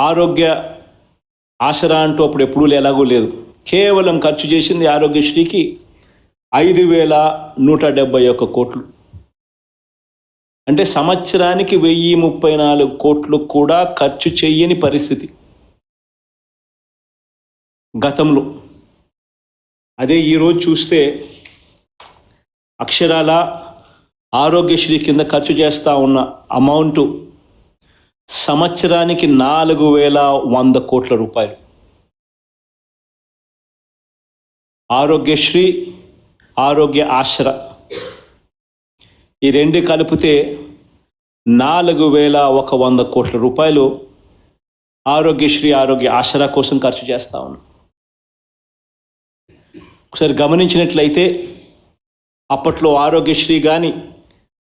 ఆరోగ్య ఆసరా అంటూ అప్పుడు ఎప్పుడూ ఎలాగూ లేదు. కేవలం ఖర్చు చేసింది ఆరోగ్యశ్రీకి 5,171 కోట్లు. అంటే సంవత్సరానికి 1,034 కోట్లు కూడా ఖర్చు చేయని పరిస్థితి గతంలో. అదే ఈరోజు చూస్తే అక్షరాల ఆరోగ్యశ్రీ కింద ఖర్చు చేస్తూ ఉన్న అమౌంట్ సంవత్సరానికి 4,100 కోట్ల రూపాయలు. ఆరోగ్యశ్రీ, ఆరోగ్య ఆసరా ఈ రెండు కలిపితే 4,100 కోట్ల రూపాయలు ఆరోగ్యశ్రీ, ఆరోగ్య ఆసరా కోసం ఖర్చు చేస్తా ఉన్నాం. ఒకసారి గమనించినట్లయితే అప్పట్లో ఆరోగ్యశ్రీ కానీ,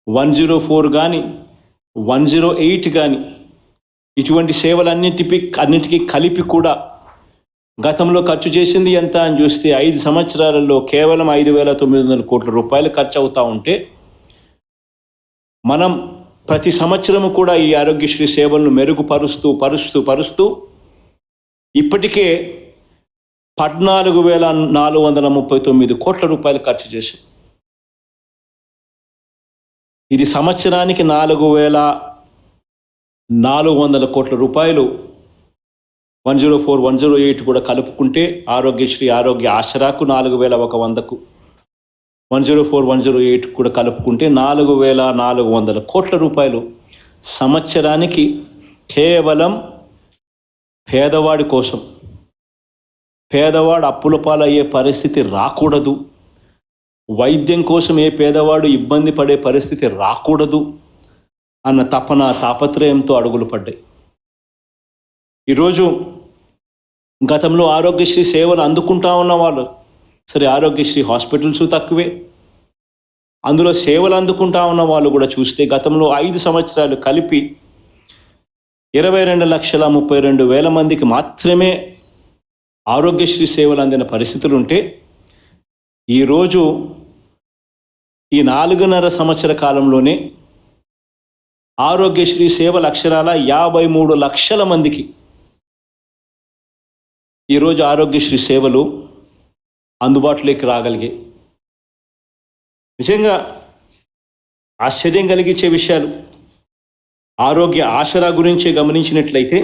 104 కానీ, 108 కానీ ఇటువంటి సేవలన్నిటికీ కలిపి కూడా గతంలో ఖర్చు చేసింది ఎంత అని చూస్తే 5 సంవత్సరాలలో కేవలం 5,900 కోట్ల రూపాయలు ఖర్చు అవుతా ఉంటే, మనం ప్రతి సంవత్సరము కూడా ఈ ఆరోగ్యశ్రీ సేవలను మెరుగుపరుస్తూ ఇప్పటికే 14,439 కోట్ల రూపాయలు ఖర్చు చేశాం. ఇది సంవత్సరానికి 4,400 కోట్ల రూపాయలు. 104, 108 కూడా కలుపుకుంటే ఆరోగ్యశ్రీ, ఆరోగ్య ఆసరాకు 4,100కు, 104, 108 కూడా కలుపుకుంటే 4,400 కోట్ల రూపాయలు సంవత్సరానికి కేవలం పేదవాడి కోసం. పేదవాడు అప్పుల పాలయ్యే పరిస్థితి రాకూడదు, వైద్యం కోసం ఏ పేదవాడు ఇబ్బంది పడే పరిస్థితి రాకూడదు అన్న తాపత్రయంతో అడుగులు పడ్డాయి. ఈరోజు గతంలో ఆరోగ్యశ్రీ సేవలు అందుకుంటా ఉన్న వాళ్ళు, సరే ఆరోగ్యశ్రీ హాస్పిటల్స్ తక్కువే, అందులో సేవలు అందుకుంటా ఉన్న వాళ్ళు కూడా చూస్తే గతంలో 5 సంవత్సరాలు కలిపి 22,32,000 మందికి మాత్రమే ఆరోగ్యశ్రీ సేవలు అందిన పరిస్థితులు ఉంటే, ఈరోజు ఈ 4.5 సంవత్సర కాలంలోనే ఆరోగ్యశ్రీ సేవలు అక్షరాల 53 లక్షల మందికి ఈరోజు ఆరోగ్యశ్రీ సేవలు అందుబాటులోకి రాగలిగాయి. నిజంగా ఆశ్చర్యం కలిగించే విషయాలు. ఆరోగ్య ఆసరా గురించే గమనించినట్లయితే,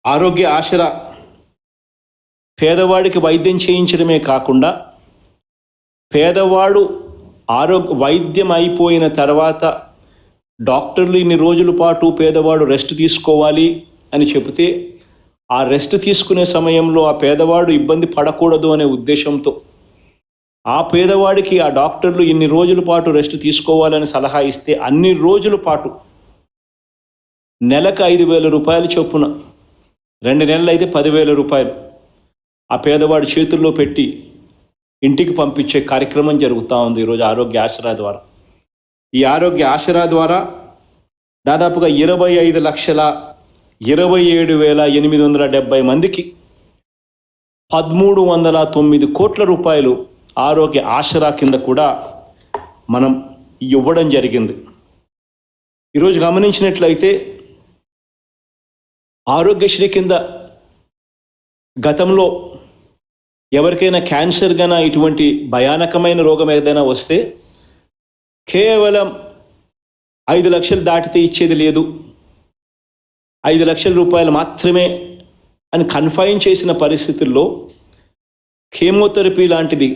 ఆరోగ్య ఆసరా పేదవాడికి వైద్యం చేయించడమే కాకుండా, పేదవాడు వైద్యం అయిపోయిన తర్వాత డాక్టర్లు ఇన్ని రోజుల పాటు పేదవాడు రెస్ట్ తీసుకోవాలి అని చెబితే, ఆ రెస్ట్ తీసుకునే సమయంలో ఆ పేదవాడు ఇబ్బంది పడకూడదు అనే ఉద్దేశంతో ఆ పేదవాడికి ఆ డాక్టర్లు ఇన్ని రోజుల పాటు రెస్ట్ తీసుకోవాలని సలహా ఇస్తే, అన్ని రోజుల పాటు నెలకు 5,000 రూపాయలు చొప్పున, 2 నెలలు అయితే 10,000 రూపాయలు ఆ పేదవాడి చేతుల్లో పెట్టి ఇంటికి పంపించే కార్యక్రమం జరుగుతూ ఉంది ఈరోజు ఆరోగ్య ఆసరా ద్వారా. ఈ ఆరోగ్య ఆసరా ద్వారా దాదాపుగా 25,27,870 మందికి 1,309 కోట్ల రూపాయలు ఆరోగ్య ఆసరా కింద కూడా మనం ఇవ్వడం జరిగింది. ఈరోజు గమనించినట్లయితే ఆరోగ్యశ్రీ కింద గతంలో ఎవరికైనా క్యాన్సర్ గాన ఇటువంటి భయానకమైన రోగం ఏదైనా వస్తే కేవలం 5 లక్షలు దాటితే ఇచ్చేది లేదు, 5 లక్షల రూపాయలు మాత్రమే అని కన్ఫైన్ చేసిన పరిస్థితుల్లో కీమోథెరపీ లాంటిది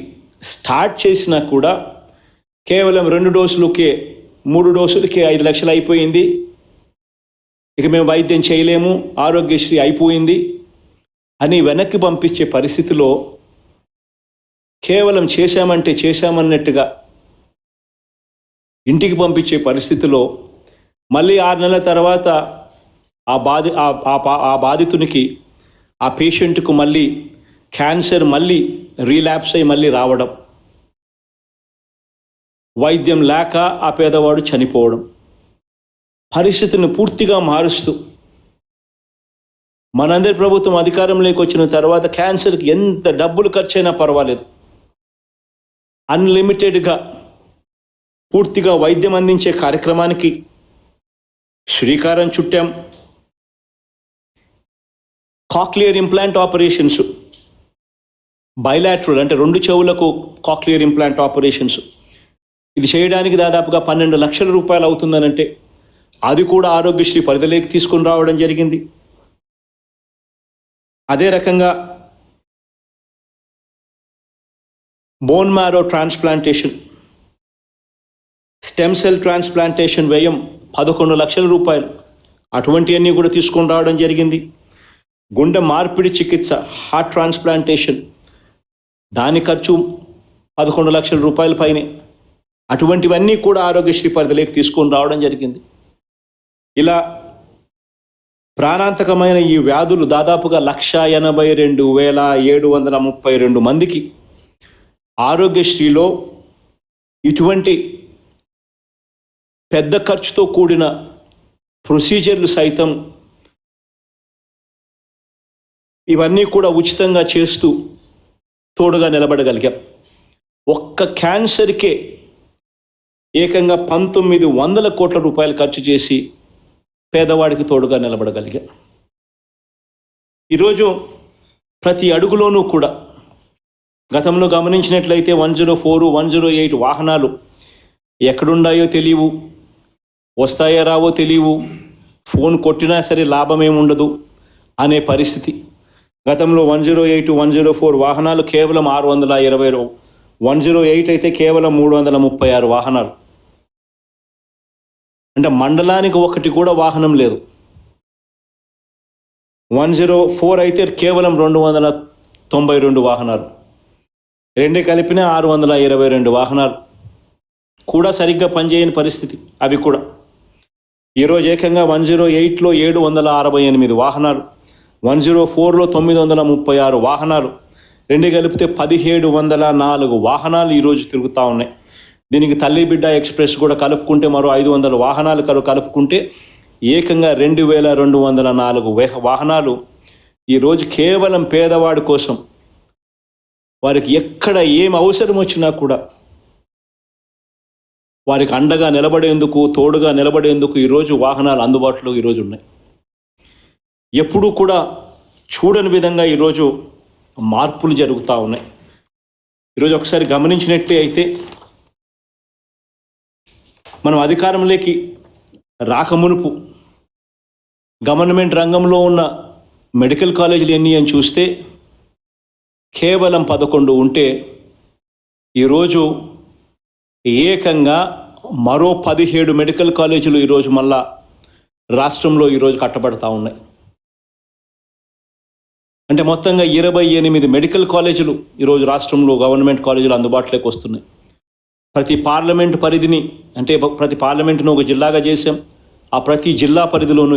స్టార్ట్ చేసినా కూడా కేవలం 2 డోసులకే 3 డోసులకే 5 లక్షలు అయిపోయింది, ఇక మేము వైద్యం చేయలేము, ఆరోగ్యశ్రీ అయిపోయింది అని వెనక్కి పంపించే పరిస్థితిలో కేవలం చేశామంటే చేశామన్నట్టుగా ఇంటికి పంపించే పరిస్థితిలో మళ్ళీ 6 నెలల తర్వాత ఆ బాధితునికి, ఆ పేషెంట్కు మళ్ళీ క్యాన్సర్ మళ్ళీ రీలాప్స్ అయి మళ్ళీ రావడం, వైద్యం లేక ఆ పేదవాడు చనిపోవడం, పరిస్థితిని పూర్తిగా మారుస్తూ మనందరి ప్రభుత్వం అధికారంలోకి వచ్చిన తర్వాత క్యాన్సర్కి ఎంత డబ్బులు ఖర్చైనా పర్వాలేదు, అన్లిమిటెడ్గా పూర్తిగా వైద్యం అందించే కార్యక్రమానికి శ్రీకారం చుట్టాం. కాక్లియర్ ఇంప్లాంట్ ఆపరేషన్స్, బైలాటరల్ అంటే 2 చెవులకు కాక్లియర్ ఇంప్లాంట్ ఆపరేషన్స్, ఇది చేయడానికి దాదాపుగా 12 లక్షల రూపాయలు అవుతుందనంటే అది కూడా ఆరోగ్యశ్రీ పరిధిలోకి తీసుకుని రావడం జరిగింది. అదే రకంగా bone marrow transplantation, stem cell transplantation వ్యయం 11 లక్షల రూపాయలు, అటువంటివన్నీ కూడా తీసుకొని రావడం జరిగింది. గుండె మార్పిడి చికిత్స, హార్ట్ ట్రాన్స్ప్లాంటేషన్, దాని ఖర్చు 11 లక్షల రూపాయల పైనే, అటువంటివన్నీ కూడా ఆరోగ్యశ్రీ పరిధిలోకి తీసుకొని రావడం జరిగింది. ఇలా ప్రాణాంతకమైన ఈ వ్యాధులు దాదాపుగా 182,732 మందికి ఆరోగ్యశ్రీలో ఇటువంటి పెద్ద ఖర్చుతో కూడిన ప్రొసీజర్లు సైతం ఇవన్నీ కూడా ఉచితంగా చేస్తూ తోడుగా నిలబడగలిగాం. ఒక్క క్యాన్సర్కే ఏకంగా 1900 కోట్ల రూపాయలు ఖర్చు చేసి పేదవాడికి తోడుగా నిలబడగలిగాం. ఈరోజు ప్రతి అడుగులోనూ కూడా గతంలో గమనించినట్లయితే 104, 108 వాహనాలు ఎక్కడున్నాయో తెలియవు, వస్తాయో రావో తెలియవు, ఫోన్ కొట్టినా సరే లాభమేముండదు అనే పరిస్థితి. గతంలో 108, 104 వాహనాలు కేవలం 620, 108 అయితే కేవలం 336 వాహనాలు. అంటే మండలానికి ఒకటి కూడా వాహనం లేదు. 104 అయితే కేవలం 292 వాహనాలు, రెండు కలిపిన 622 వాహనాలు కూడా సరిగ్గా పనిచేయని పరిస్థితి. అవి కూడా ఈరోజు ఏకంగా 108లో 768 వాహనాలు, 104లో 936 వాహనాలు, రెండు కలిపితే 1704 వాహనాలు ఈరోజు తిరుగుతూ ఉన్నాయి. దీనికి తల్లి బిడ్డ ఎక్స్ప్రెస్ కూడా కలుపుకుంటే మరో 500 వాహనాలు కలుపుకుంటే ఏకంగా 2204 వాహనాలు ఈరోజు కేవలం పేదవాడి కోసం, వారికి ఎక్కడ ఏం అవసరం వచ్చినా కూడా వారికి అండగా నిలబడేందుకు, తోడుగా నిలబడేందుకు ఈరోజు వాహనాలు అందుబాటులో ఈరోజు ఉన్నాయి. ఎప్పుడూ కూడా చూడని విధంగా ఈరోజు మార్పులు జరుగుతూ ఉన్నాయి. ఈరోజు ఒకసారి గమనించినట్టే అయితే మనం అధికారంలోకి రాకమునుపు గవర్నమెంట్ రంగంలో ఉన్న మెడికల్ కాలేజీలు ఎన్ని అని చూస్తే కేవలం 11 ఉంటే ఈరోజు ఏకంగా మరో 17 మెడికల్ కాలేజీలు ఈరోజు మళ్ళా రాష్ట్రంలో ఈరోజు కట్టబడతా ఉన్నాయి. అంటే మొత్తంగా 28 మెడికల్ కాలేజీలు ఈరోజు రాష్ట్రంలో గవర్నమెంట్ కాలేజీలు అందుబాటులోకి వస్తున్నాయి. ప్రతి పార్లమెంటు పరిధిని, అంటే ప్రతి పార్లమెంటును ఒక జిల్లాగా చేశాం. ఆ ప్రతి జిల్లా పరిధిలోనూ